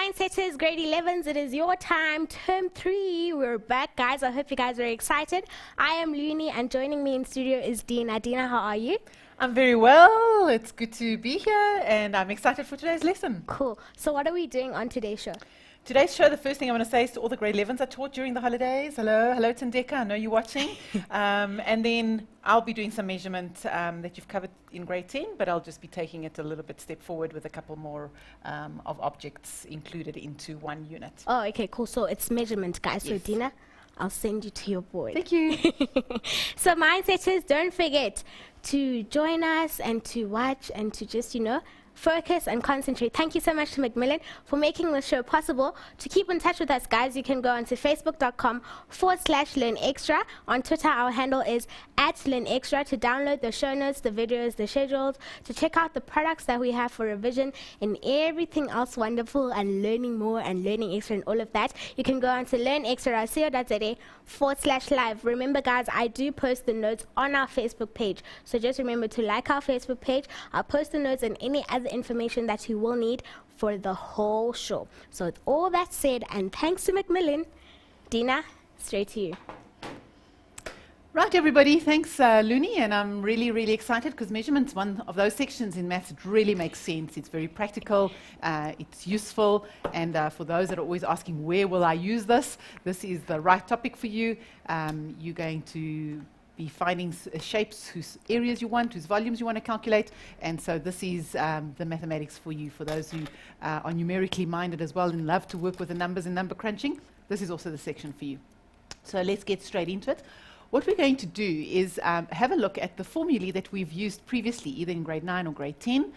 Mindsetters, grade 11s, it is your time, term 3. We're back, guys. I hope you guys are excited. I am Looney, and joining me in studio is Dina. Dina, how are you? I'm very well. It's good to be here, and I'm excited for today's lesson. Cool. So what are we doing on today's show? Today's show, the first thing I want to say is to all the grade 11s I taught during the holidays. Hello, Tandeka, I know you're watching. And then I'll be doing some measurement that you've covered in grade 10, but I'll just be taking it a little bit step forward with a couple more of objects included into one unit. Oh, okay, cool. So it's measurement, guys. Yes. So Dina, I'll send you to your board. Thank you. So Mindsetters, don't forget to join us and to watch and to just, focus and concentrate. Thank you so much to Macmillan for making this show possible. To keep in touch with us, guys, you can go onto facebook.com/learnextra. On Twitter, our handle is @learnextra to download the show notes, the videos, the schedules, to check out the products that we have for revision and everything else wonderful and learning more and learning extra and all of that. You can go onto learnextra.co.za/live. Remember, guys, I do post the notes on our Facebook page. So just remember to like our Facebook page. I'll post the notes and any other information that you will need for the whole show. So with all that said, and thanks to Macmillan, Dina, straight to you. Right, everybody, thanks, Looney, and I'm really, really excited because measurement's one of those sections in maths that really makes sense. It's very practical, it's useful, and for those that are always asking, where will I use this? This is the right topic for you. You're going to be finding shapes whose areas you want, whose volumes you want to calculate, and so this is the mathematics for you. For those who are numerically minded as well and love to work with the numbers and number crunching, this is also the section for you. So let's get straight into it. What we're going to do is have a look at the formulae that we've used previously, either in grade 9 or grade 10,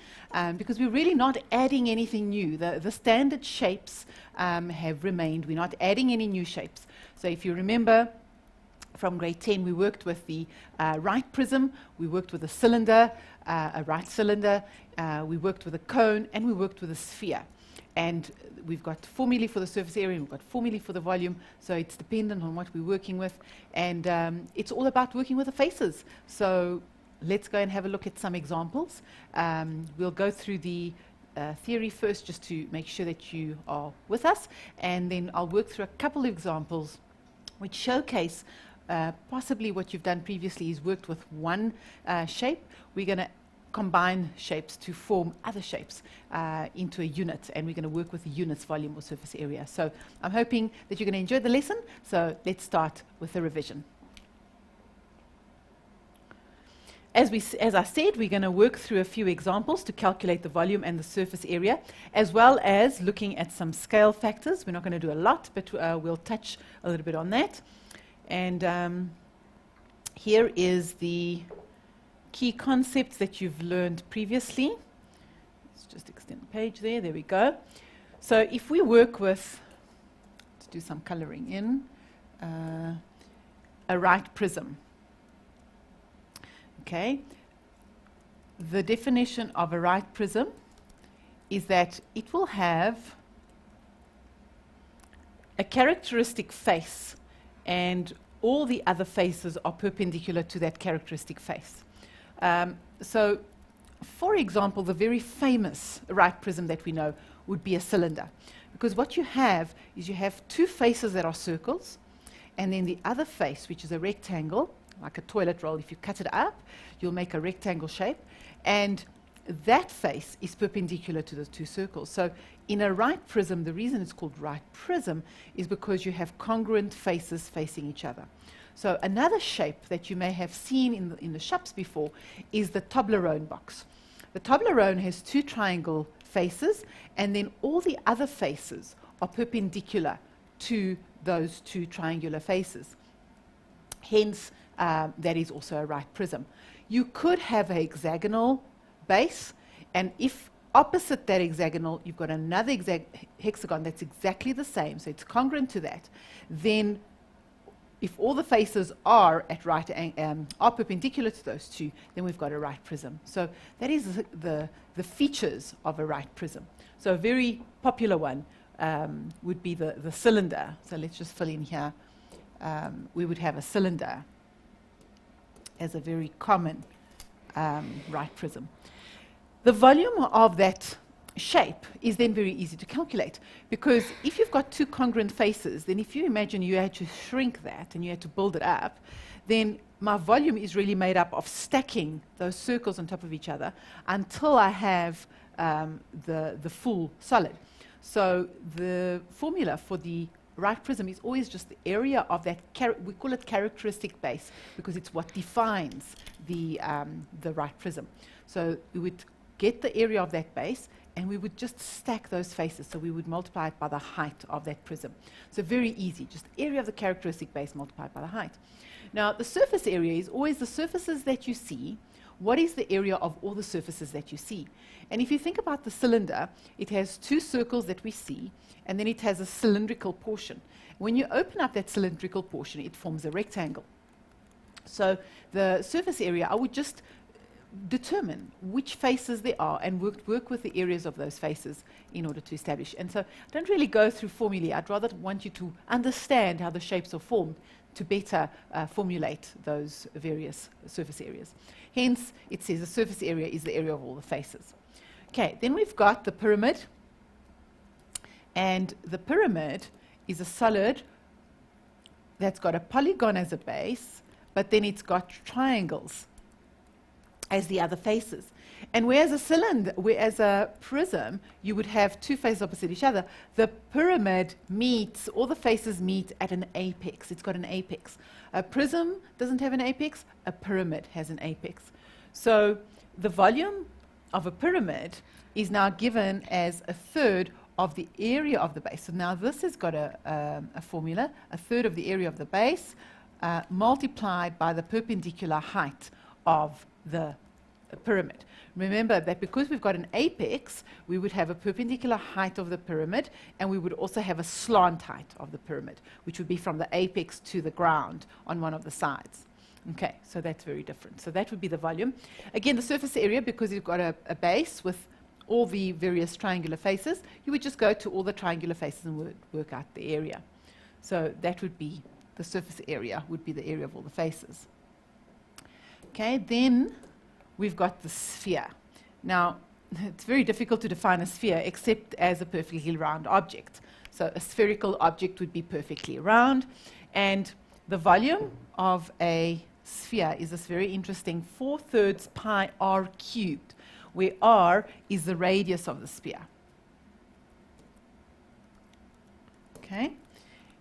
because we're really not adding anything new. The standard shapes have remained. We're not adding any new shapes. So if you remember, from grade 10, we worked with the right prism, we worked with a cylinder, a right cylinder, we worked with a cone, and we worked with a sphere. And we've got formulae for the surface area, we've got formulae for the volume, so it's dependent on what we're working with. And it's all about working with the faces. So let's go and have a look at some examples. We'll go through the theory first, just to make sure that you are with us. And then I'll work through a couple of examples which showcase possibly what you've done previously is worked with one shape. We're going to combine shapes to form other shapes into a unit, and we're going to work with the unit's volume or surface area. So I'm hoping that you're going to enjoy the lesson. So let's start with the revision. As I said, we're going to work through a few examples to calculate the volume and the surface area, as well as looking at some scale factors. We're not going to do a lot, but we'll touch a little bit on that. And here is the key concepts that you've learned previously. Let's just extend the page there. There we go. So if we work with, let's do some coloring in, a right prism. Okay. The definition of a right prism is that it will have a characteristic face, and all the other faces are perpendicular to that characteristic face. So, for example, the very famous right prism that we know would be a cylinder. Because what you have is you have two faces that are circles, and then the other face, which is a rectangle, like a toilet roll. If you cut it up, you'll make a rectangle shape, and that face is perpendicular to the two circles. So in a right prism, the reason it's called right prism is because you have congruent faces facing each other. So another shape that you may have seen in the shops before is the Toblerone box. The Toblerone has two triangle faces, and then all the other faces are perpendicular to those two triangular faces. Hence, that is also a right prism. You could have a hexagonal base, and if opposite that hexagonal you've got another hexagon that's exactly the same, so it's congruent to that, then if all the faces are at are perpendicular to those two, then we've got a right prism. So that is the features of a right prism. So a very popular one would be the cylinder. So let's just fill in here. We would have a cylinder as a very common right prism. The volume of that shape is then very easy to calculate, because if you've got two congruent faces, then if you imagine you had to shrink that and you had to build it up, then my volume is really made up of stacking those circles on top of each other until I have the full solid. So the formula for the right prism is always just the area of that, we call it characteristic base, because it's what defines the right prism. So we would get the area of that base, and we would just stack those faces. So we would multiply it by the height of that prism. So very easy, just area of the characteristic base multiplied by the height. Now, the surface area is always the surfaces that you see. What is the area of all the surfaces that you see? And if you think about the cylinder, it has two circles that we see, and then it has a cylindrical portion. When you open up that cylindrical portion, it forms a rectangle. So the surface area, I would just determine which faces there are and work with the areas of those faces in order to establish. And so don't really go through formulae. I'd rather want you to understand how the shapes are formed to better formulate those various surface areas. Hence, it says the surface area is the area of all the faces. Okay, then we've got the pyramid. And the pyramid is a solid that's got a polygon as a base, but then it's got triangles as the other faces. And whereas a prism, you would have two faces opposite each other, the pyramid meets, all the faces meet at an apex. It's got an apex. A prism doesn't have an apex, a pyramid has an apex. So the volume of a pyramid is now given as a third of the area of the base. So now this has got a formula, a third of the area of the base multiplied by the perpendicular height of the pyramid. Remember that because we've got an apex, we would have a perpendicular height of the pyramid, and we would also have a slant height of the pyramid, which would be from the apex to the ground on one of the sides. Okay, so that's very different. So that would be the volume. Again, the surface area, because you've got a base with all the various triangular faces, you would just go to all the triangular faces and work out the area. So that would be the surface area, would be the area of all the faces. Okay, then we've got the sphere. Now, it's very difficult to define a sphere except as a perfectly round object. So a spherical object would be perfectly round, and the volume of a sphere is this very interesting 4/3 pi r cubed, where r is the radius of the sphere. Okay,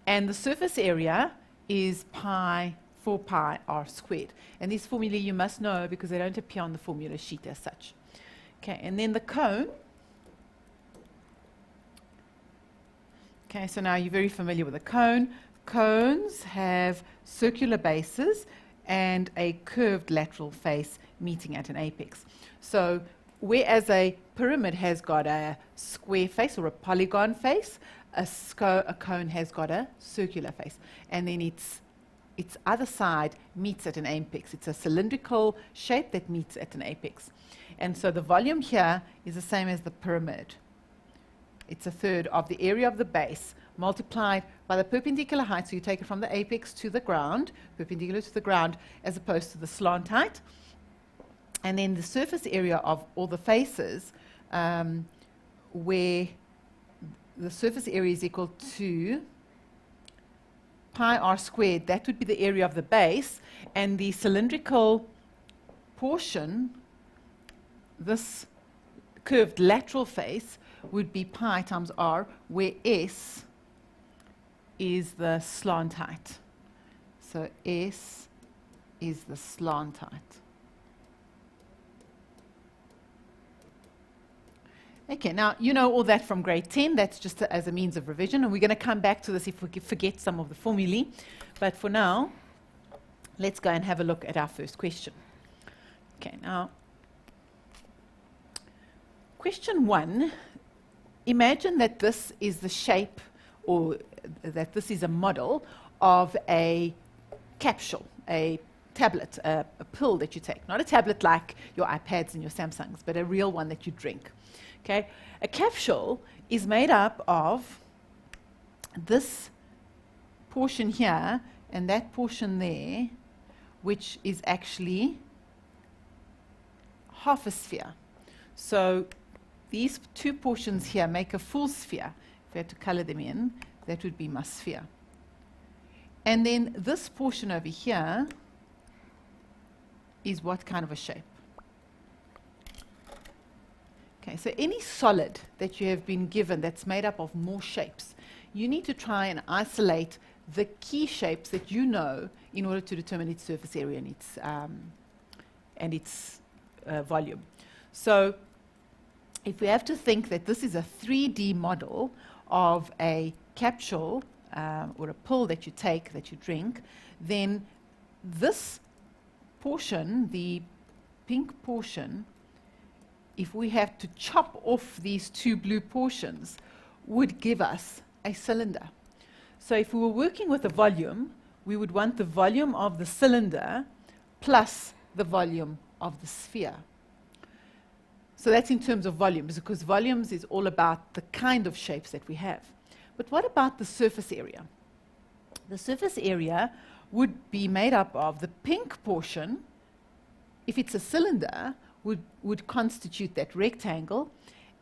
and the surface area is 4 pi r squared. And this formula you must know because they don't appear on the formula sheet as such. Okay, and then the cone. Okay, so now you're very familiar with a cone. Cones have circular bases and a curved lateral face meeting at an apex. So whereas a pyramid has got a square face or a polygon face, a cone has got a circular face. And then its other side meets at an apex. It's a cylindrical shape that meets at an apex. And so the volume here is the same as the pyramid. It's a third of the area of the base multiplied by the perpendicular height. So you take it from the apex to the ground, perpendicular to the ground, as opposed to the slant height. And then the surface area of all the faces, where the surface area is equal to pi r squared, that would be the area of the base, and the cylindrical portion, this curved lateral face, would be pi times r, where s is the slant height. So s is the slant height. Okay, now you know all that from grade 10. That's just as a means of revision, and we're going to come back to this if we forget some of the formulae. But for now, let's go and have a look at our first question. Okay, now, question 1, imagine that this is the shape, or that this is a model of a capsule, a tablet, a pill that you take. Not a tablet like your iPads and your Samsungs, but a real one that you drink. Okay, a capsule is made up of this portion here and that portion there, which is actually half a sphere. So these two portions here make a full sphere. If we had to color them in, that would be my sphere. And then this portion over here is what kind of a shape? Okay, so any solid that you have been given that's made up of more shapes, you need to try and isolate the key shapes that you know in order to determine its surface area and its volume. So if we have to think that this is a 3D model of a capsule or a pill that you take, that you drink, then this portion, the pink portion, if we have to chop off these two blue portions, would give us a cylinder. So if we were working with a volume, we would want the volume of the cylinder plus the volume of the sphere. So that's in terms of volumes, because volumes is all about the kind of shapes that we have. But what about the surface area? The surface area would be made up of the pink portion, if it's a cylinder, would constitute that rectangle,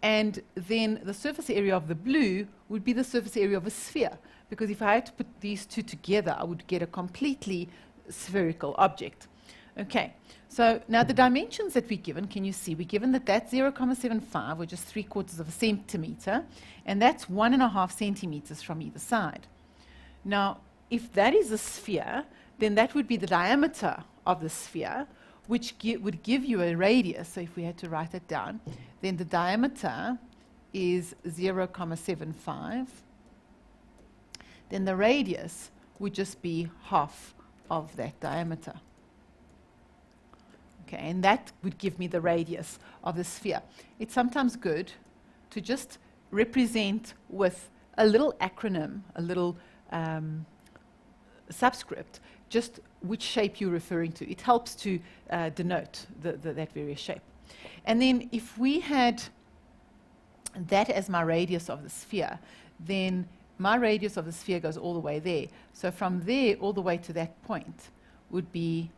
and then the surface area of the blue would be the surface area of a sphere, because if I had to put these two together, I would get a completely spherical object. Okay, so now the dimensions that we're given, can you see? We're given that that's 0.75, or just 3/4 of a centimeter, and that's 1.5 centimeters from either side. Now, if that is a sphere, then that would be the diameter of the sphere, which would give you a radius. So if we had to write it down, then the diameter is 0.75. Then the radius would just be half of that diameter. Okay, and that would give me the radius of the sphere. It's sometimes good to just represent with a little acronym, a little subscript, just which shape you're referring to. It helps to denote that various shape. And then if we had that as my radius of the sphere, then my radius of the sphere goes all the way there. So from there all the way to that point would be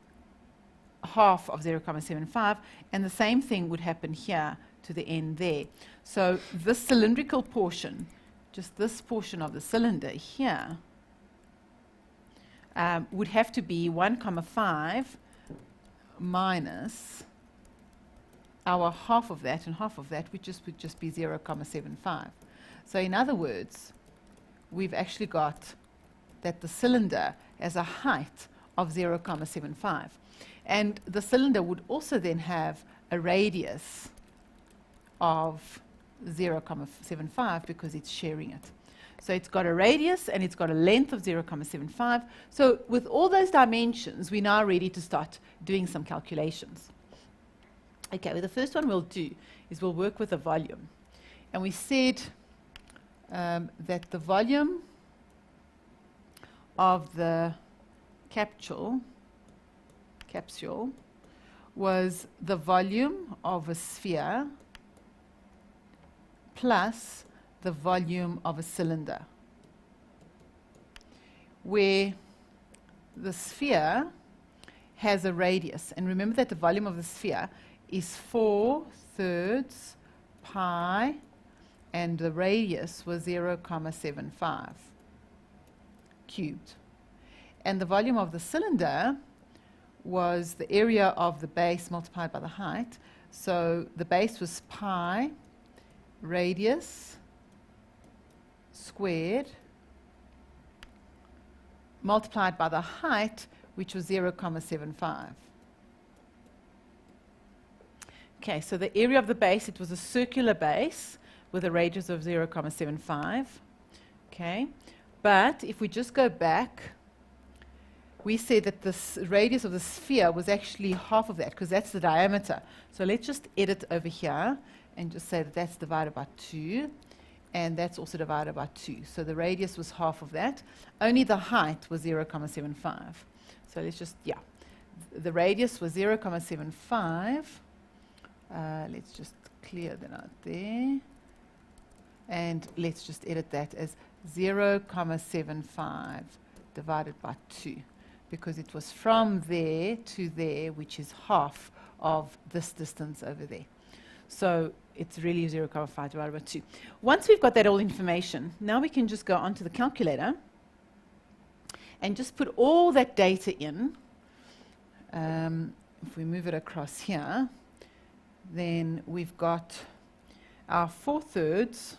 half of 0.75, and the same thing would happen here to the end there. So this cylindrical portion, just this portion of the cylinder here, would have to be 1.5 minus our half of that, and half of that would just be 0.75. So in other words, we've actually got that the cylinder has a height of 0.75. And the cylinder would also then have a radius of 0.75 because it's sharing it. So it's got a radius and it's got a length of 0.75. So with all those dimensions, we're now ready to start doing some calculations. Okay, well, the first one we'll do is we'll work with a volume. And we said that the volume of the capsule was the volume of a sphere plus the volume of a cylinder, where the sphere has a radius. And remember that the volume of the sphere is 4/3 pi, and the radius was 0.75 cubed. And the volume of the cylinder was the area of the base multiplied by the height. So the base was pi, radius squared, multiplied by the height, which was 0.75. Okay, so the area of the base, it was a circular base with a radius of 0.75. Okay, but if we just go back, we said that the radius of the sphere was actually half of that, because that's the diameter. So let's just edit over here and just say that that's divided by 2, and that's also divided by 2. So the radius was half of that. Only the height was 0.75. So let's just, yeah. The radius was 0.75. Let's just clear that out there. And let's just edit that as 0.75 divided by 2, because it was from there to there, which is half of this distance over there. So it's really 0.5 divided by 2. Once we've got that all information, now we can just go onto the calculator and just put all that data in. If we move it across here, then we've got our 4/3,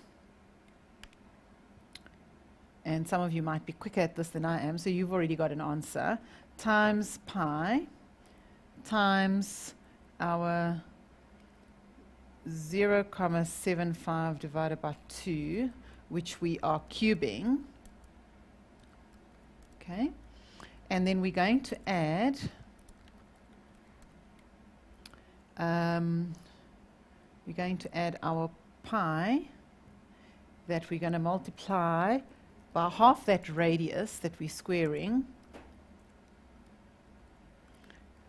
and some of you might be quicker at this than I am, so you've already got an answer, times pi times our 0.75 divided by 2, which we are cubing. Okay, and then we're going to add our pi that we're going to multiply by half that radius that we're squaring,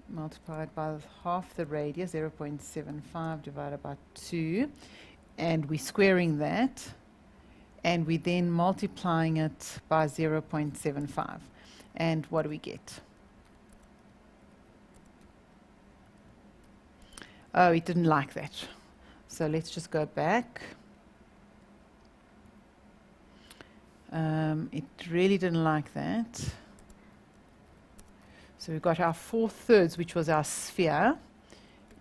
multiplied by half the radius, 0.75 divided by 2, and we're squaring that, and we're then multiplying it by 0.75. And what do we get? Oh, it didn't like that. So let's just go back. It really didn't like that. So we've got our 4/3, which was our sphere,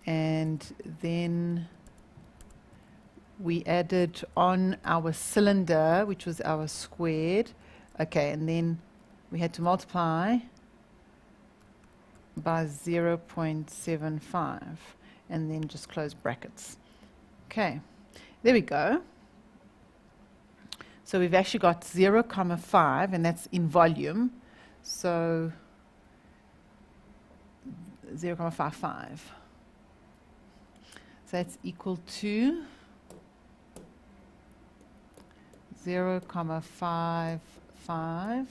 and then we added on our cylinder, which was our squared. Okay, and then we had to multiply by 0.75, and then just close brackets. Okay, there we go. So we've actually got 0.5, and that's in volume. So 0.55. So that's equal to 0.55,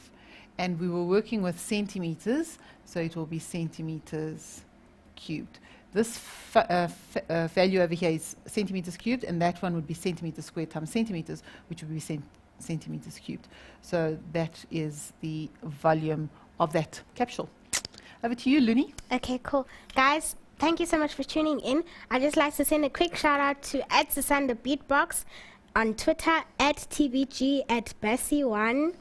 and we were working with centimeters, so it will be centimeters cubed. This value over here is centimeters cubed, and that one would be centimeters squared times centimeters, which would be centimeters cubed. So that is the volume of that capsule. Over to you, Looney. Okay, cool. Guys, thank you so much for tuning in. I'd just like to send a quick shout out to @Sasanda Beatbox on Twitter, @TBG, @Bessie1,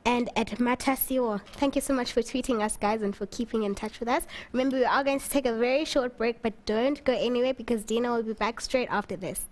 and @Matasiwo. Thank you so much for tweeting us, guys, and for keeping in touch with us. Remember, we are going to take a very short break, but don't go anywhere because Dina will be back straight after this.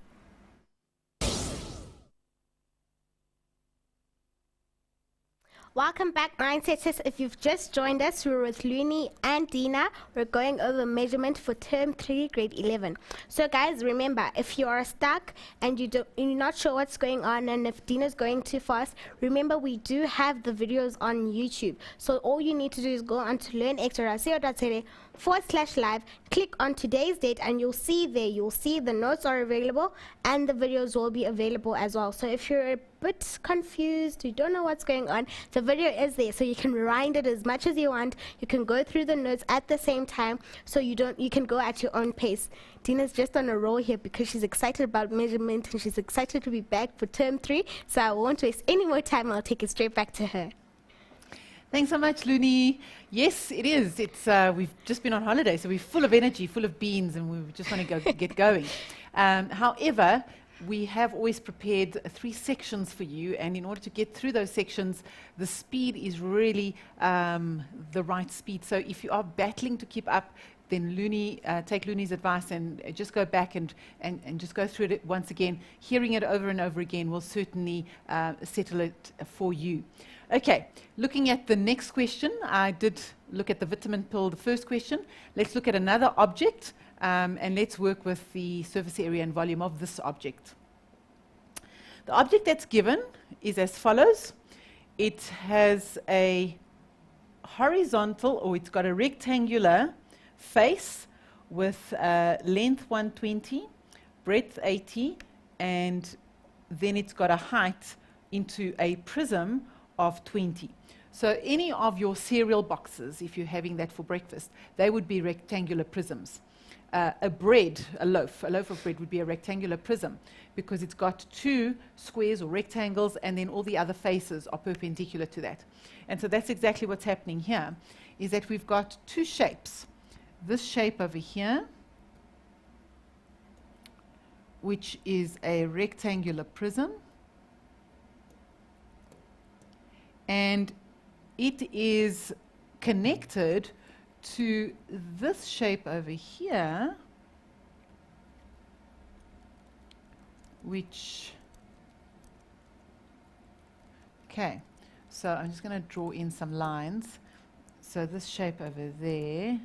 Welcome back, Mindsetters. If you've just joined us, we're with Looney and Dina. We're going over measurement for Term 3, Grade 11. So, guys, remember, if you are stuck and you're not sure what's going on, and if Dina's going too fast, remember we do have the videos on YouTube. So all you need to do is go on to learnextra.co.za/live, click on today's date, and you'll see the notes are available and the videos will be available as well. So if you're a bit confused, you don't know what's going on, the video is there, so you can rewind it as much as you want. You can go through the notes at the same time, so you can go at your own pace. Dina's just on a roll here because she's excited about measurement and she's excited to be back for Term 3, so I won't waste any more time. I'll take it straight back to her. Thanks so much, Looney. Yes, it is. We've just been on holiday, so we're full of energy, full of beans, and we just want to get going. However, we have always prepared 3 sections for you, and in order to get through those sections, the speed is really the right speed. So if you are battling to keep up, then take Looney's advice and just go back and just go through it once again. Hearing it over and over again will certainly settle it for you. Okay, looking at the next question, I did look at the vitamin pill, the first question. Let's look at another object, and let's work with the surface area and volume of this object. The object that's given is as follows. It has a horizontal, or it's got a rectangular face with length 120, breadth 80, and then it's got a height into a prism of 20. So any of your cereal boxes, if you're having that for breakfast, they would be rectangular prisms. A loaf of bread would be a rectangular prism because it's got 2 squares or rectangles, and then all the other faces are perpendicular to that. And so that's exactly what's happening here, is that we've got 2 shapes. This shape over here which is a rectangular prism. And it is connected to this shape over here, which, okay, so I'm just going to draw in some lines. So this shape over there,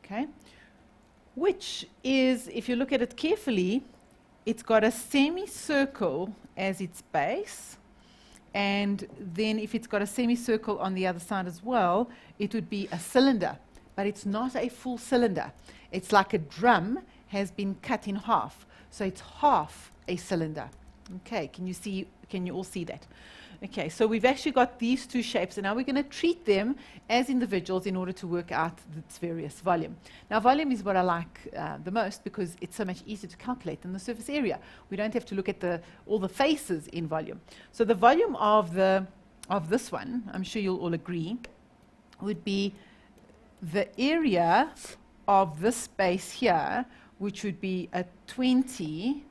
okay, which is, if you look at it carefully, it's got a semicircle as its base, and then if it's got a semicircle on the other side as well, it would be a cylinder, but it's not a full cylinder. It's like a drum has been cut in half, so it's half a cylinder. Okay, can you all see that? Okay, so we've actually got these two shapes, and now we're going to treat them as individuals in order to work out its various volume. Now, volume is what I like the most because it's so much easier to calculate than the surface area. We don't have to look at all the faces in volume. So the volume of this one, I'm sure you'll all agree, would be the area of this base here, which would be a 20.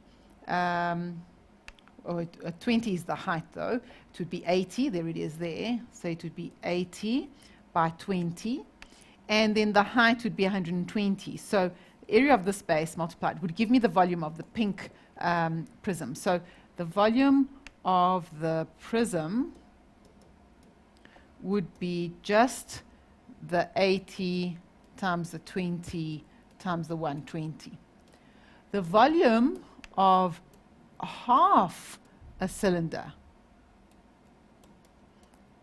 Or 20 is the height, though. It would be 80. There it is there. So it would be 80 by 20. And then the height would be 120. So the area of this base multiplied would give me the volume of the pink prism. So the volume of the prism would be just the 80 times the 20 times the 120. The volume of half a cylinder,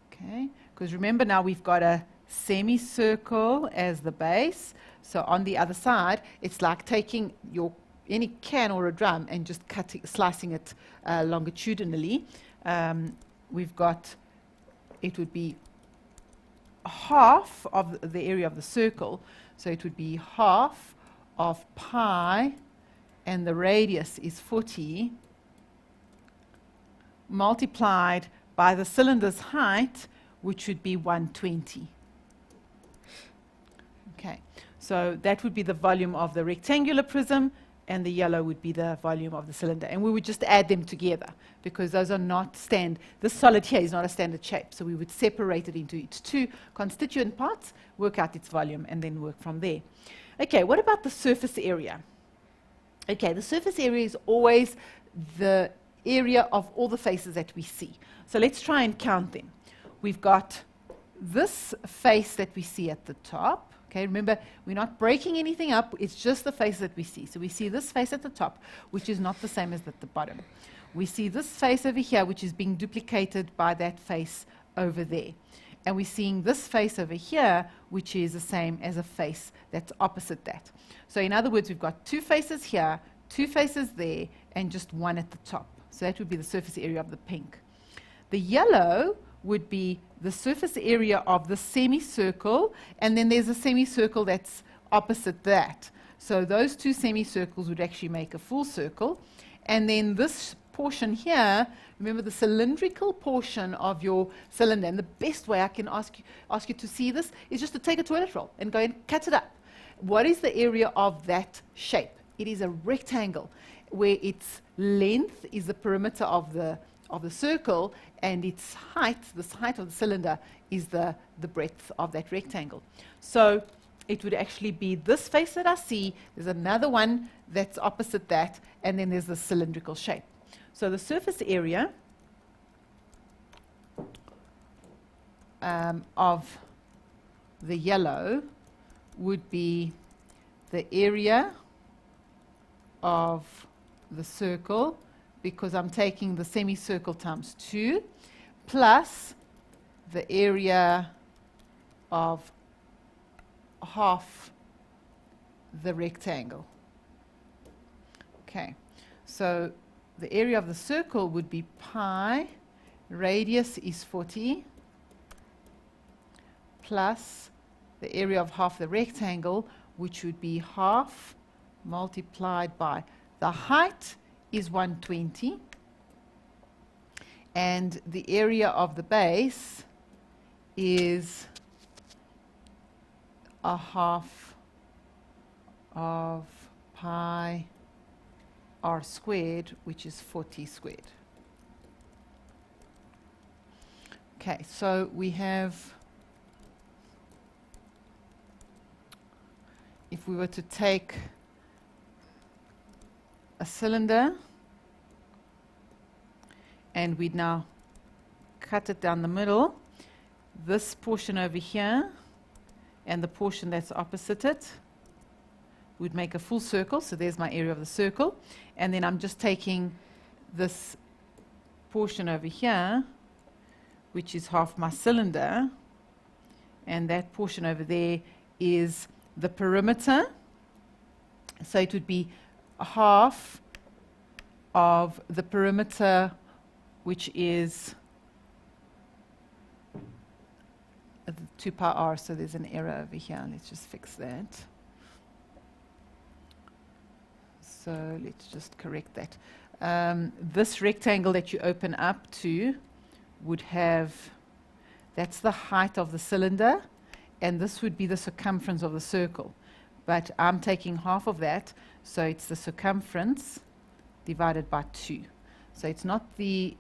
okay, because remember now we've got a semicircle as the base, so on the other side it's like taking any can or a drum and just slicing it longitudinally. We've got, it would be half of the area of the circle, so it would be half of pi, and the radius is 40, multiplied by the cylinder's height, which would be 120. Okay, so that would be the volume of the rectangular prism, and the yellow would be the volume of the cylinder. And we would just add them together, because those are not this solid here is not a standard shape. So we would separate it into its two constituent parts, work out its volume, and then work from there. Okay, what about the surface area? Okay, the surface area is always the area of all the faces that we see. So let's try and count them. We've got this face that we see at the top. Okay, remember, we're not breaking anything up. It's just the face that we see. So we see this face at the top, which is not the same as at the bottom. We see this face over here, which is being duplicated by that face over there. And we're seeing this face over here, which is the same as a face that's opposite that. So in other words, we've got two faces here, two faces there, and just one at the top. So that would be the surface area of the pink. The yellow would be the surface area of the semicircle, and then there's a semicircle that's opposite that. So those two semicircles would actually make a full circle. And then this portion here, remember the cylindrical portion of your cylinder, and the best way I can ask you to see this is just to take a toilet roll and go and cut it up. What is the area of that shape? It is a rectangle where its length is the perimeter of the circle, and its height, the height of the cylinder, is the breadth of that rectangle. So it would actually be this face that I see, there's another one that's opposite that, and then there's the cylindrical shape. So the surface area of the yellow would be the area of the circle, because I'm taking the semicircle times 2, plus the area of half the rectangle. Okay, so the area of the circle would be pi, radius is 40, plus the area of half the rectangle, which would be half multiplied by the height is 120, and the area of the base is a half of pi r squared, which is 40 squared. Okay, so we have, if we were to take a cylinder and we'd now cut it down the middle, this portion over here and the portion that's opposite it would make a full circle. So there's my area of the circle. And then I'm just taking this portion over here, which is half my cylinder, and that portion over there is the perimeter. So it would be half of the perimeter, which is 2 pi r. So there's an error over here. Let's just fix that. So let's just correct that. This rectangle that you open up to would have, that's the height of the cylinder, and this would be the circumference of the circle. But I'm taking half of that, so it's the circumference divided by 2. So it's not the,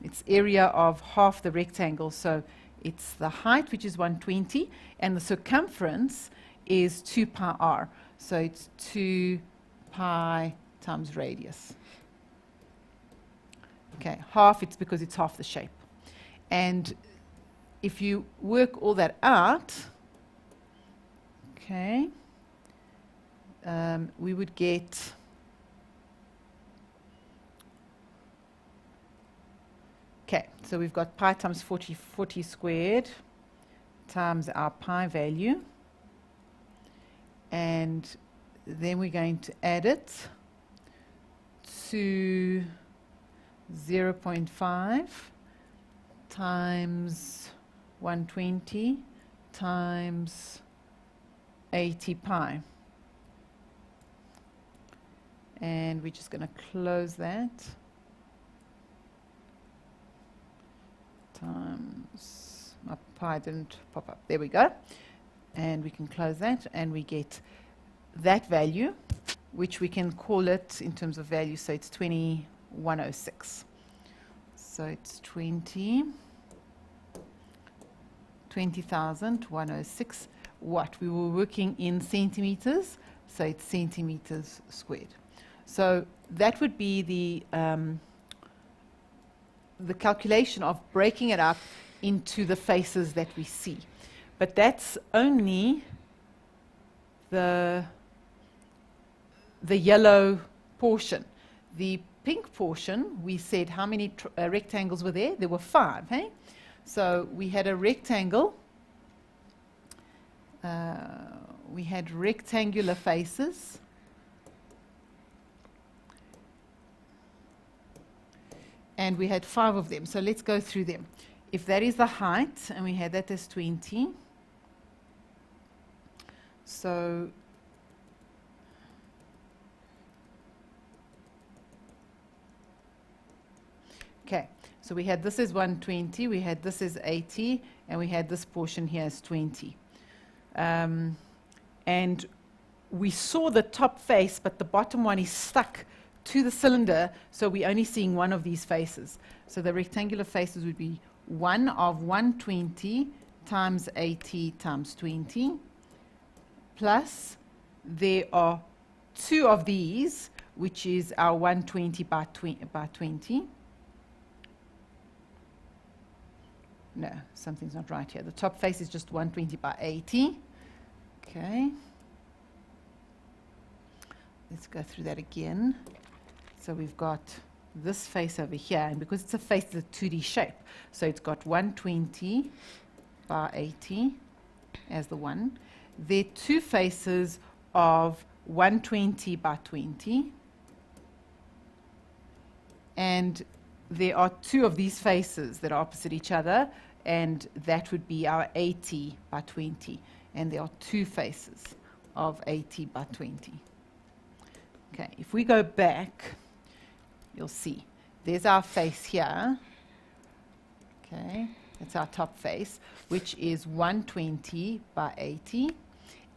it's area of half the rectangle. So it's the height, which is 120, and the circumference is 2 pi r. So it's 2 pi times radius. Okay, half, it's because it's half the shape. And if you work all that out, okay, we would get okay, so we've got pi times 40 squared times our pi value, and then we're going to add it to 0.5 times 120 times 80 pi. And we're just going to close that. Times, my pi didn't pop up. There we go. And we can close that, and we get that value, which we can call it in terms of value. So it's 2106. So it's 20,106 watt. We were working in centimeters, so it's centimeters squared. So that would be the calculation of breaking it up into the faces that we see. But that's only the yellow portion. The pink portion, we said how many rectangles were there? There were 5, hey? So we had a rectangle. We had rectangular faces. And we had 5 of them. So let's go through them. If that is the height, and we had that as 20. So okay, so we had this as 120, we had this as 80, and we had this portion here as 20. And we saw the top face, but the bottom one is stuck to the cylinder, so we're only seeing one of these faces. So the rectangular faces would be 1 of 120 times 80 times 20, plus there are 2 of these, which is our 120 by 20. No, something's not right here. The top face is just 120 by 80. Okay. Let's go through that again. So we've got this face over here, and because it's a face, it's a 2D shape. So it's got 120 by 80 as the one. There are 2 faces of 120 by 20. And there are 2 of these faces that are opposite each other, and that would be our 80 by 20. And there are 2 faces of 80 by 20. Okay, if we go back, you'll see there's our face here. Okay, that's our top face, which is 120 by 80.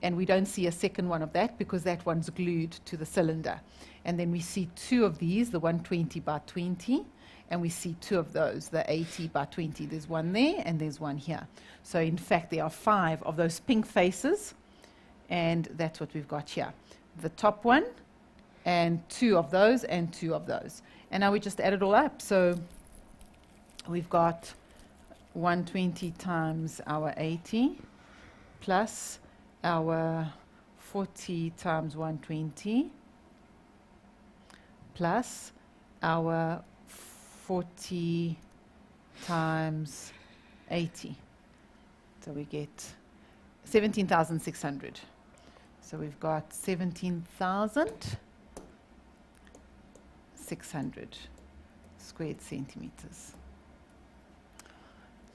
and we don't see a second one of that because that one's glued to the cylinder. And then we see two of these, the 120 by 20, and we see two of those, the 80 by 20. There's one there and there's one here. So in fact, there are 5 of those pink faces, and that's what we've got here. The top one, and 2 of those, and 2 of those. And now we just add it all up. So we've got 120 times our 80 plus our 40 times 120 plus our 40 times 80. So we get 17,600. So we've got 17,600 squared centimeters.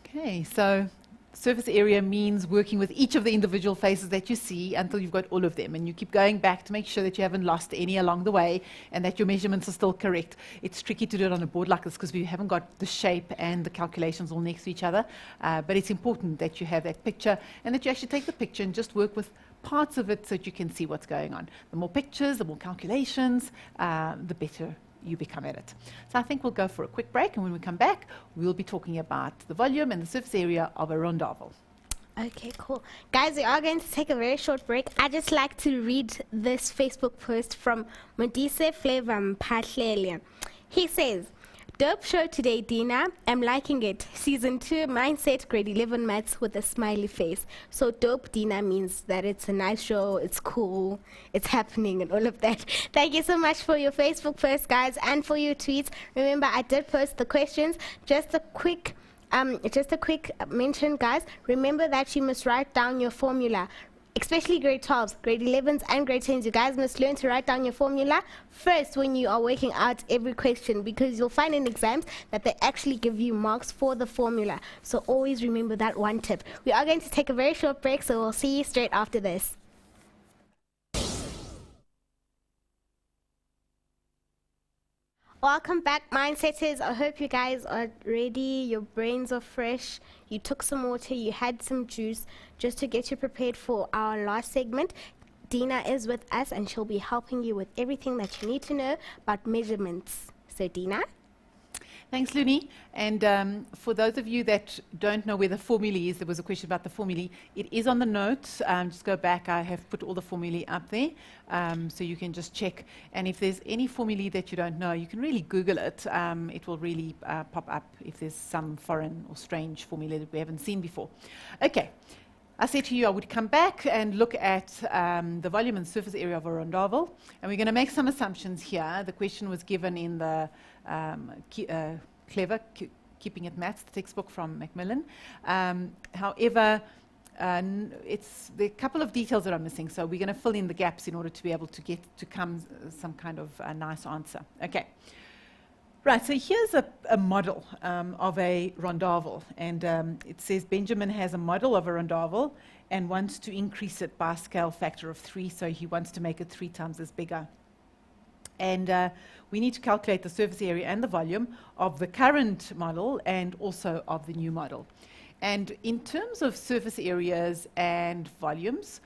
Okay, so surface area means working with each of the individual faces that you see until you've got all of them, and you keep going back to make sure that you haven't lost any along the way and that your measurements are still correct. It's tricky to do it on a board like this because we haven't got the shape and the calculations all next to each other, but it's important that you have that picture and that you actually take the picture and just work with parts of it so that you can see what's going on. The more pictures, the more calculations, the better you become at it. So I think we'll go for a quick break, and when we come back, we'll be talking about the volume and the surface area of a Rondaval. Okay, cool. Guys, we are going to take a very short break. I just like to read this Facebook post from Modise Flavor Mpahlelia. He says, "Dope show today, Dina. I'm liking it. Season 2, Mindset, grade 11 maths with a smiley face." So dope, Dina, means that it's a nice show, it's cool, it's happening, and all of that. Thank you so much for your Facebook post, guys, and for your tweets. Remember, I did post the questions. Just a quick mention, guys. Remember that you must write down your formula. Especially grade 12s, grade 11s, and grade 10s. You guys must learn to write down your formula first when you are working out every question, because you'll find in exams that they actually give you marks for the formula. So always remember that one tip. We are going to take a very short break, so we'll see you straight after this. Welcome back, Mindsetters. I hope you guys are ready, your brains are fresh, you took some water, you had some juice, just to get you prepared for our last segment. Dina is with us and she'll be helping you with everything that you need to know about measurements. So Dina? Thanks, Looney. And for those of you that don't know where the formulae is, there was a question about the formulae. It is on the notes. Just go back. I have put all the formulae up there, so you can just check. And if there's any formulae that you don't know, you can really Google it. It will really pop up if there's some foreign or strange formula that we haven't seen before. Okay. I said to you I would come back and look at the volume and surface area of a Rondaval, and we're going to make some assumptions here. The question was given in the Clever, Keeping It Maths, the textbook from Macmillan. However, there are a couple of details that are missing, so we're going to fill in the gaps in order to be able to get to some kind of a nice answer. Okay. Right, so here's a model of a Rondaval, and it says Benjamin has a model of a Rondaval and wants to increase it by a scale factor of 3, so he wants to make it 3 times as bigger. And we need to calculate the surface area and the volume of the current model and also of the new model. And in terms of surface areas and volumes,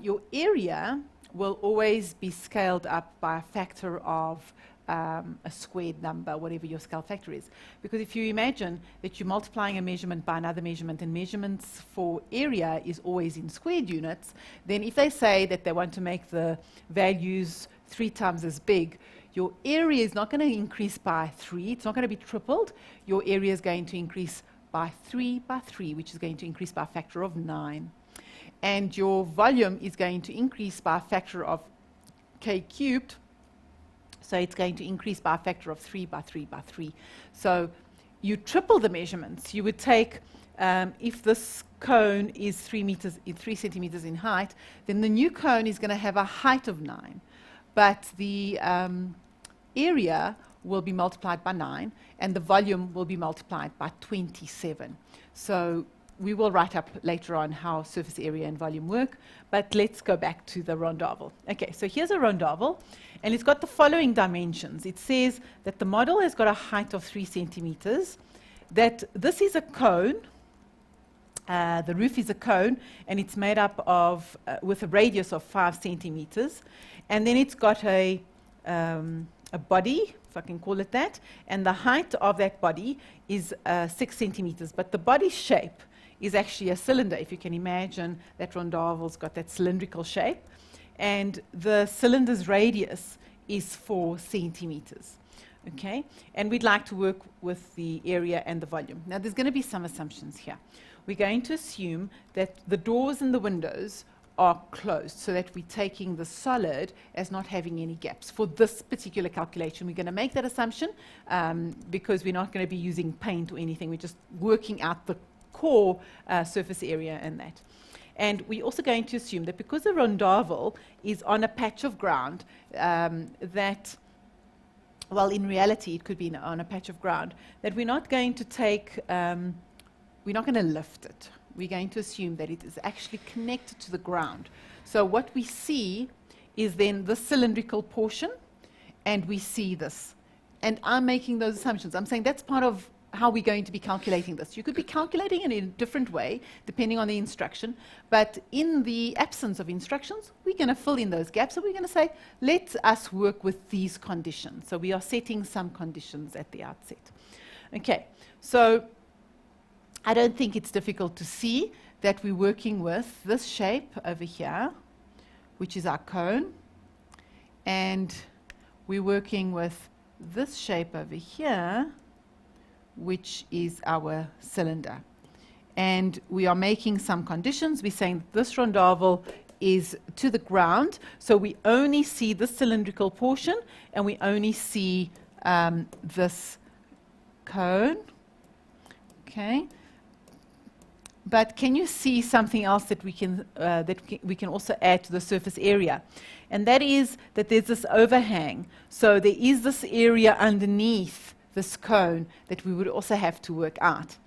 your area will always be scaled up by a factor of a squared number, whatever your scale factor is. Because if you imagine that you're multiplying a measurement by another measurement, and measurements for area is always in squared units, then if they say that they want to make the values 3 times as big, your area is not going to increase by 3, it's not going to be tripled. Your area is going to increase by 3 by 3, which is going to increase by a factor of 9. And your volume is going to increase by a factor of k cubed, so it's going to increase by a factor of 3 by 3 by 3. So you triple the measurements. You would take, if this cone is 3 centimeters in height, then the new cone is going to have a height of 9. But the area will be multiplied by 9, and the volume will be multiplied by 27. So we will write up later on how surface area and volume work, but let's go back to the Rondaval. Okay, so here's a Rondaval, and it's got the following dimensions. It says that the model has got a height of 3 centimeters, that this is a cone, The roof is a cone, and it's made up of, with a radius of 5 centimeters. And then it's got a body, if I can call it that, and the height of that body is 6 centimeters. But the body shape is actually a cylinder, if you can imagine that Rondaval's got that cylindrical shape. And the cylinder's radius is 4 centimeters. Okay? And we'd like to work with the area and the volume. Now, there's going to be some assumptions here. We're going to assume that the doors and the windows are closed, so that we're taking the solid as not having any gaps. For this particular calculation, we're going to make that assumption because we're not going to be using paint or anything. We're just working out the core surface area and that. And we're also going to assume that because the Rondaval is on a patch of ground, well, in reality, it could be on a patch of ground, that we're not going to take, we're not going to lift it. We're going to assume that it is actually connected to the ground. So what we see is then the cylindrical portion, and we see this. And I'm making those assumptions. I'm saying that's part of how we're going to be calculating this. You could be calculating it in a different way, depending on the instruction. But in the absence of instructions, we're going to fill in those gaps. So we're going to say, let us work with these conditions. So we are setting some conditions at the outset. Okay, so I don't think it's difficult to see that we're working with this shape over here, which is our cone. And we're working with this shape over here, which is our cylinder. And we are making some conditions. We're saying that this Rondaval is to the ground, so we only see the cylindrical portion, and we only see this cone. Okay. But can you see something else that we can also add to the surface area? And that is that there's this overhang. So there is this area underneath this cone that we would also have to work out.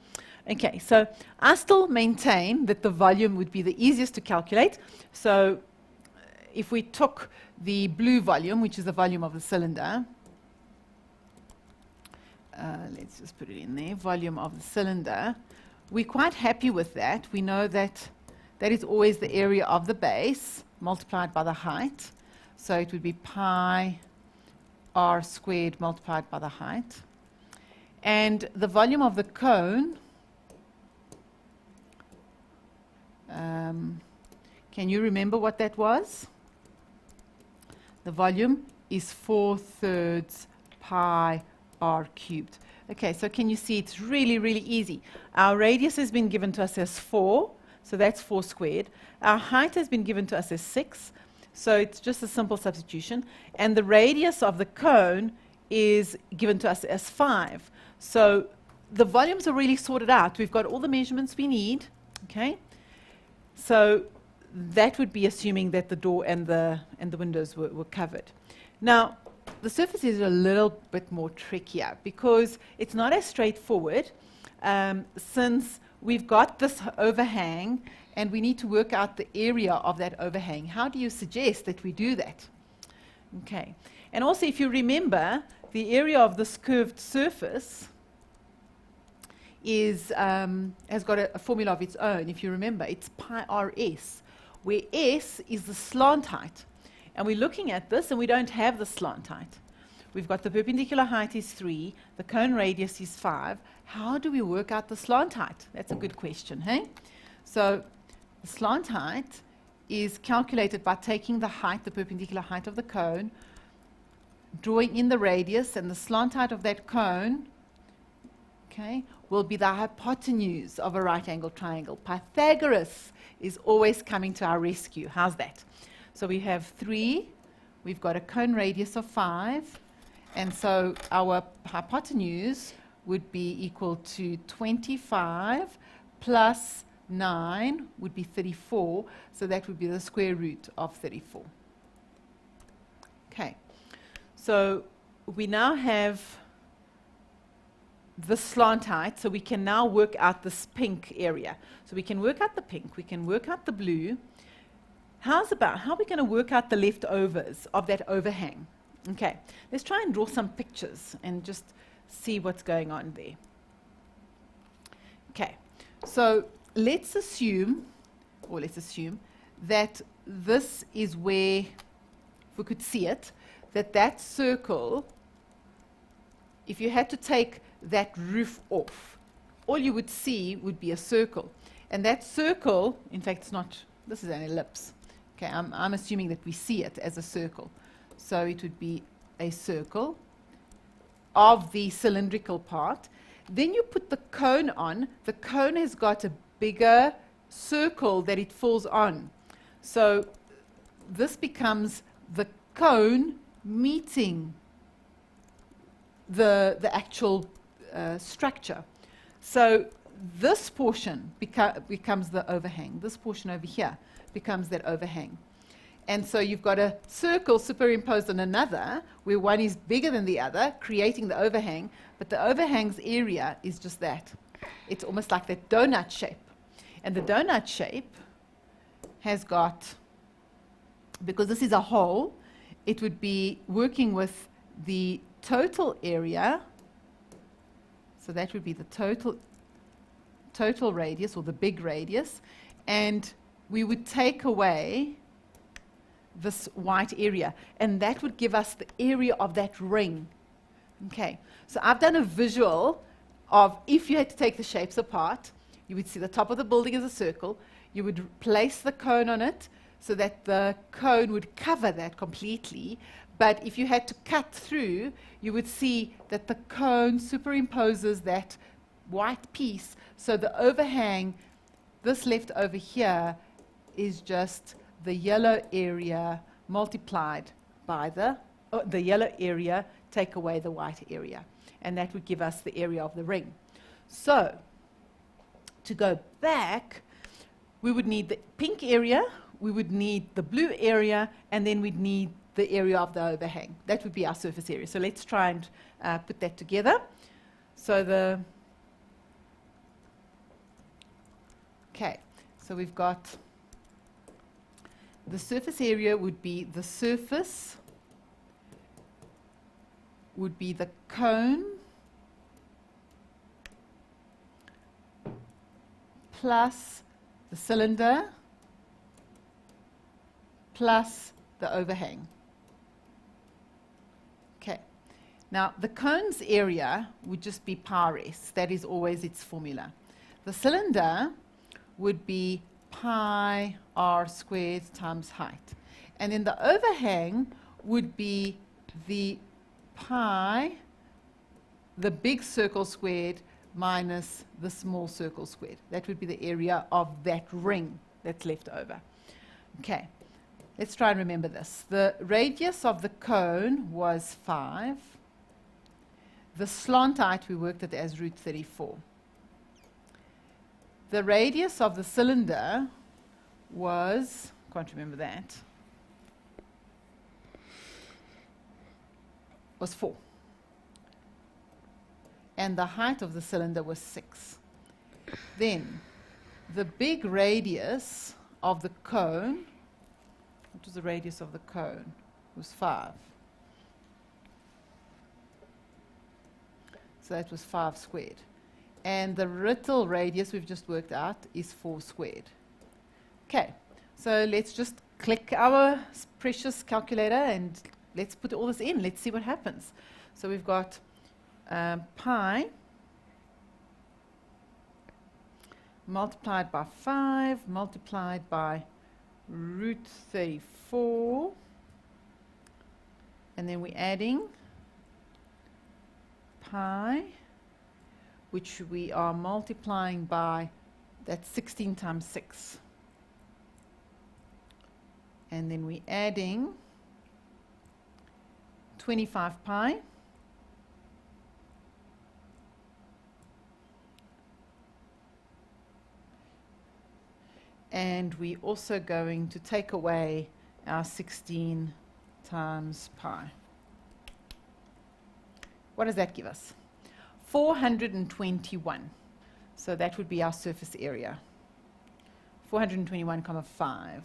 Okay, so I still maintain that the volume would be the easiest to calculate. So if we took the blue volume, which is the volume of the cylinder, let's just put it in there, volume of the cylinder, we're quite happy with that. We know that that is always the area of the base multiplied by the height. So it would be pi r squared multiplied by the height. And the volume of the cone, can you remember what that was? The volume is 4/3 pi r cubed. Okay, so can you see it's really, really easy. Our radius has been given to us as 4, so that's 4 squared. Our height has been given to us as 6, so it's just a simple substitution. And the radius of the cone is given to us as 5. So the volumes are really sorted out. We've got all the measurements we need, okay? So that would be assuming that the door and the windows were covered. Now, the surface is a little bit more trickier because it's not as straightforward since we've got this overhang and we need to work out the area of that overhang. How do you suggest that we do that? Okay. And also, if you remember, the area of this curved surface is, has got a formula of its own. If you remember, it's pi rs, where s is the slant height. And we're looking at this, and we don't have the slant height. We've got the perpendicular height is 3, the cone radius is 5. How do we work out the slant height? That's a good question, hey? So the slant height is calculated by taking the height, the perpendicular height of the cone, drawing in the radius, and the slant height of that cone, okay, will be the hypotenuse of a right-angled triangle. Pythagoras is always coming to our rescue. How's that? So we have 3, we've got a cone radius of 5, and so our hypotenuse would be equal to 25 plus 9 would be 34, so that would be the square root of 34. Okay, so we now have the slant height, so we can now work out this pink area. So we can work out the pink, we can work out the blue. How are we going to work out the leftovers of that overhang? Okay, let's try and draw some pictures and just see what's going on there. Okay, so let's assume that this is where, if we could see it, that circle, if you had to take that roof off, all you would see would be a circle. And that circle, in fact, it's not, this is an ellipse. Okay, I'm assuming that we see it as a circle. So it would be a circle of the cylindrical part. Then you put the cone on. The cone has got a bigger circle that it falls on. So this becomes the cone meeting the actual structure. So this portion becomes the overhang. This portion over here becomes that overhang. And so you've got a circle superimposed on another, where one is bigger than the other, creating the overhang, but the overhang's area is just that. It's almost like that donut shape. And the donut shape has got, because this is a hole, it would be working with the total area. So that would be the total radius, or the big radius. And we would take away this white area, and that would give us the area of that ring. Okay, so I've done a visual of, if you had to take the shapes apart, you would see the top of the building as a circle. You would place the cone on it so that the cone would cover that completely. But if you had to cut through, you would see that the cone superimposes that white piece. So the overhang, this left over here, is just the yellow area multiplied by the yellow area, take away the white area. And that would give us the area of the ring. So to go back, we would need the pink area, we would need the blue area, and then we'd need the area of the overhang. That would be our surface area. So let's try and put that together. So so we've got the surface area would be the surface, would be the cone, plus the cylinder, plus the overhang. Okay. Now, the cone's area would just be pi s. That is always its formula. The cylinder would be pi r squared times height. And then the overhang would be the pi, the big circle squared, minus the small circle squared. That would be the area of that ring that's left over. Okay, let's try and remember this. The radius of the cone was 5. The slant height we worked at as root 34. The radius of the cylinder was, can't remember that, was 4. And the height of the cylinder was 6. Then the big radius of the cone, what was the radius of the cone? Was 5. So that was 5 squared. And the little radius we've just worked out is 4 squared. Okay, so let's just click our precious calculator and let's put all this in. Let's see what happens. So we've got pi multiplied by 5 multiplied by root 34, and then we're adding pi, which we are multiplying by, that's 16 times 6. And then we're adding 25 pi. And we're also going to take away our 16 times pi. What does that give us? 421. So that would be our surface area. 421,5.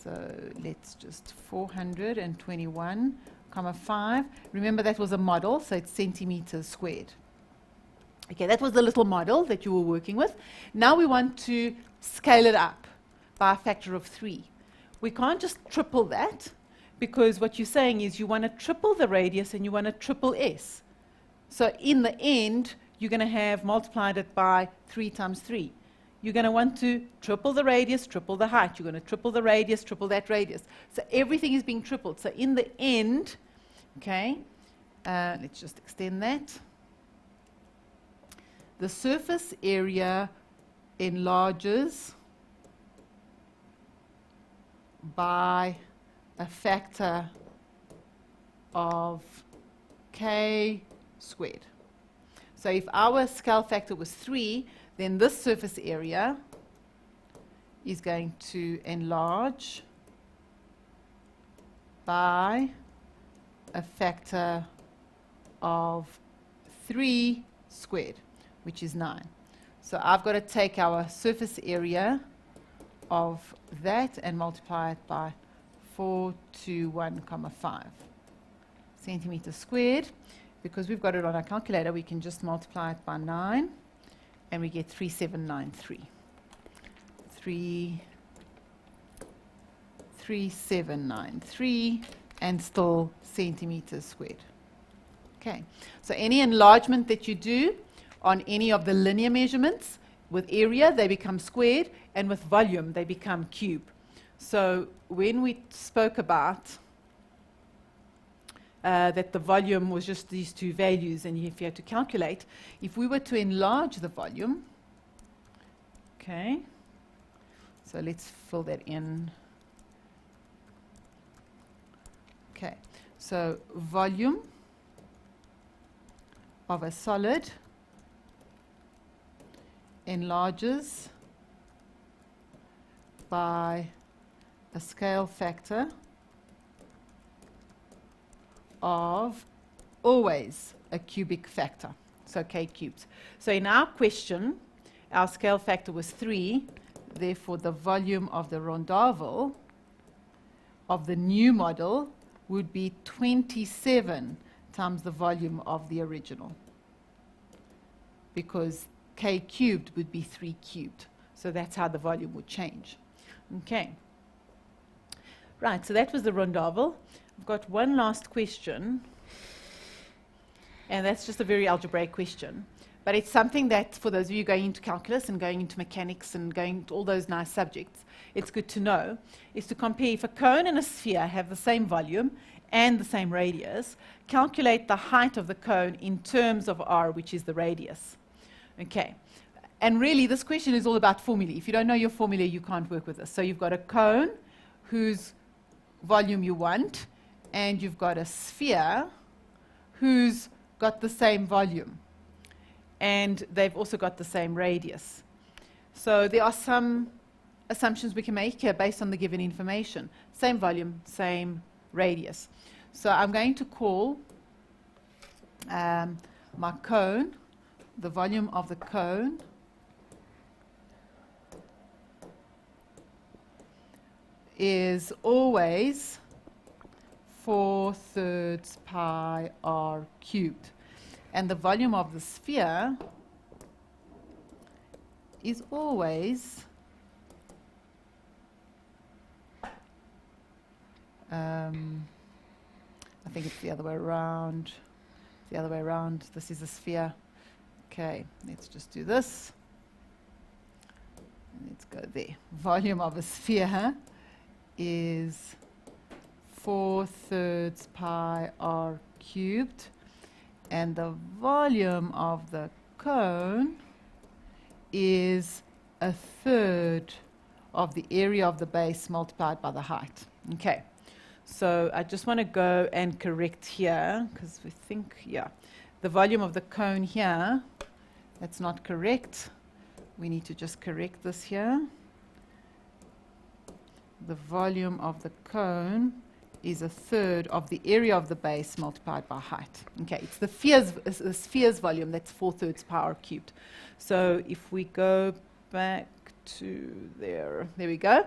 So let's just 421,5. Remember that was a model, so it's centimeters squared. Okay, that was the little model that you were working with. Now we want to scale it up by a factor of 3. We can't just triple that, because what you're saying is you want to triple the radius and you want to triple S. So in the end, you're going to have multiplied it by 3 times 3. You're going to want to triple the radius, triple the height. You're going to triple the radius, triple that radius. So everything is being tripled. So in the end, okay, let's just extend that. The surface area enlarges by a factor of k squared. So if our scale factor was 3, then this surface area is going to enlarge by a factor of 3 squared, which is 9. So I've got to take our surface area of that and multiply it by 421,5 centimeters squared. Because we've got it on our calculator, we can just multiply it by 9, and we get 3793. 3793, and still centimeters squared. Okay, so any enlargement that you do on any of the linear measurements, with area they become squared, and with volume they become cube. So when we spoke about that the volume was just these two values, and if you had to calculate, if we were to enlarge the volume, okay, so let's fill that in. Okay, so volume of a solid enlarges by a scale factor of always a cubic factor, so k cubed. So in our question, our scale factor was 3, therefore the volume of the Rondaval of the new model would be 27 times the volume of the original, because k cubed would be 3 cubed. So that's how the volume would change. Okay. Right, so that was the Rondaval. I've got one last question, and that's just a very algebraic question. But it's something that, for those of you going into calculus and going into mechanics and going into all those nice subjects, it's good to know, is to compare if a cone and a sphere have the same volume and the same radius, calculate the height of the cone in terms of r, which is the radius. Okay. And really, this question is all about formulae. If you don't know your formula, you can't work with this. So you've got a cone whose volume you want, and you've got a sphere who's got the same volume. And they've also got the same radius. So there are some assumptions we can make here based on the given information. Same volume, same radius. So I'm going to call my cone, the volume of the cone, is always 4/3 pi r cubed. And the volume of the sphere is always I think it's the other way around. The other way around. This is a sphere. Okay, let's just do this. Let's go there. Volume of a sphere is 4/3 pi r cubed, and the volume of the cone is 1/3 of the area of the base multiplied by the height. Okay, so I just want to go and correct here, because we think, yeah, the volume of the cone here, that's not correct. We need to just correct this here. The volume of the cone is 1/3 of the area of the base multiplied by height. Okay, it's the sphere's volume, that's 4/3 pi r cubed. So if we go back to there we go,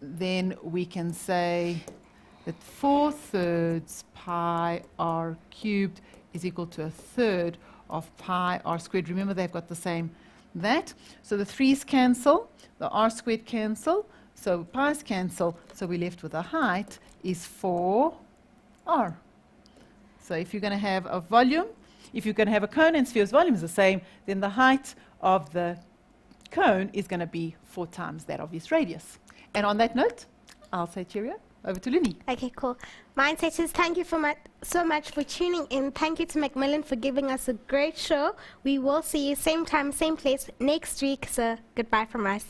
then we can say that 4/3 pi r cubed is equal to 1/3 of pi r squared. Remember, they've got the same that. So the 3's cancel, the r squared cancel, so pi's cancel, so we're left with a height is 4r. So if you're going to have a volume, if you're going to have a cone and sphere's volume is the same, then the height of the cone is going to be 4 times that of its radius. And on that note, I'll say cheerio. Over to Luni. Okay, cool. Mindsetters, thank you so much for tuning in. Thank you to Macmillan for giving us a great show. We will see you same time, same place next week. So goodbye from us.